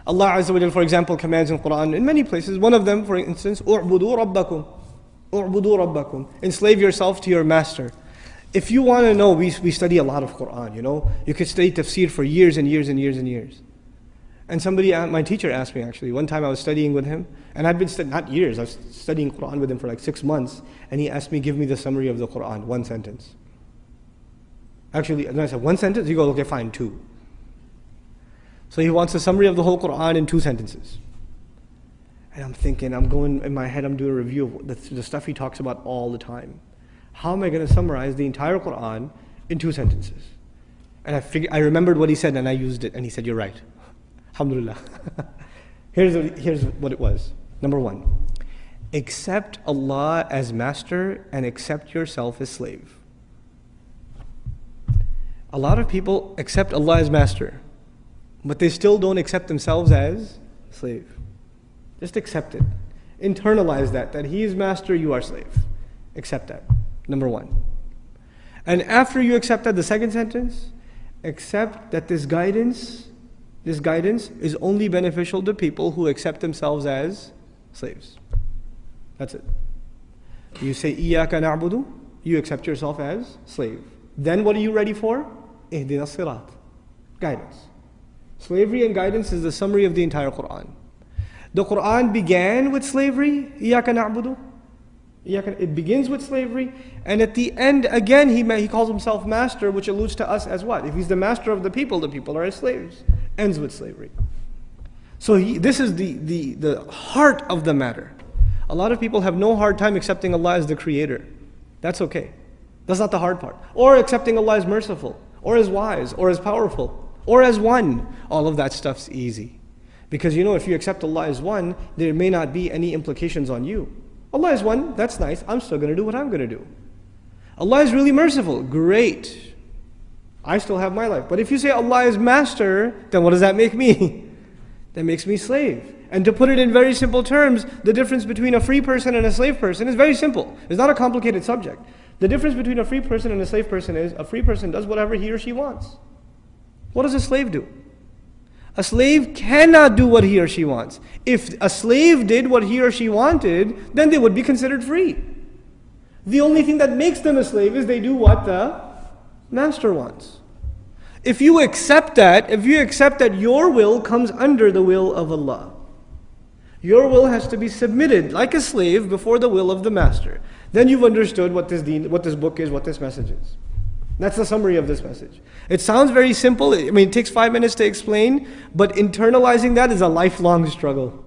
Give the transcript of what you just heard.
Allah Azza wa Jal, for example, commands in Quran in many places. One of them, for instance, "U'budu rabbakum." "U'budu rabbakum." Enslave yourself to your master. If you want to know, we study a lot of Quran, you know. You could study tafsir for years and years and years and years. And my teacher asked me actually, one time I was studying with him, and I'd been not years, I was studying Quran with him for like 6 months, and he asked me, give me the summary of the Quran, one sentence. Actually, and I said, one sentence? He goes, okay, fine, 2. So he wants a summary of the whole Quran in 2 sentences. And I'm thinking, I'm going, in my head, I'm doing a review of the stuff he talks about all the time. How am I going to summarize the entire Quran in 2 sentences? And I remembered what he said, and I used it, and he said, you're right. Alhamdulillah. Here's what it was. Number 1, accept Allah as master and accept yourself as slave. A lot of people accept Allah as master, but they still don't accept themselves as slave. Just accept it. Internalize that He is master, you are slave. Accept that. Number 1. And after you accept that, the second sentence, accept that this guidance is only beneficial to people who accept themselves as slaves. That's it. You say, إِيَّاكَ نَعْبُدُ, you accept yourself as slave. Then what are you ready for? اهدنا الصراط. Guidance. Slavery and guidance is the summary of the entire Quran. The Quran began with slavery, إِيَّاكَ نَعْبُدُ. It begins with slavery, and at the end, again, he calls himself master, which alludes to us as what? If he's the master of the people are his slaves. Ends with slavery. So this is the heart of the matter. A lot of people have no hard time accepting Allah as the creator. That's okay. That's not the hard part. Or accepting Allah as merciful, or as wise, or as powerful, or as one. All of that stuff's easy. Because if you accept Allah as one, there may not be any implications on you. Allah is one, that's nice, I'm still going to do what I'm going to do. Allah is really merciful, great. I still have my life. But if you say Allah is master, then what does that make me? That makes me slave. And to put it in very simple terms, the difference between a free person and a slave person is very simple. It's not a complicated subject. The difference between a free person and a slave person is a free person does whatever he or she wants. What does a slave do? A slave cannot do what he or she wants. If a slave did what he or she wanted, then they would be considered free. The only thing that makes them a slave is they do what the master wants. If you accept that your will comes under the will of Allah, your will has to be submitted like a slave before the will of the master. Then you've understood what this book is, what this message is. That's the summary of this message. It sounds very simple. It takes 5 minutes to explain, but internalizing that is a lifelong struggle.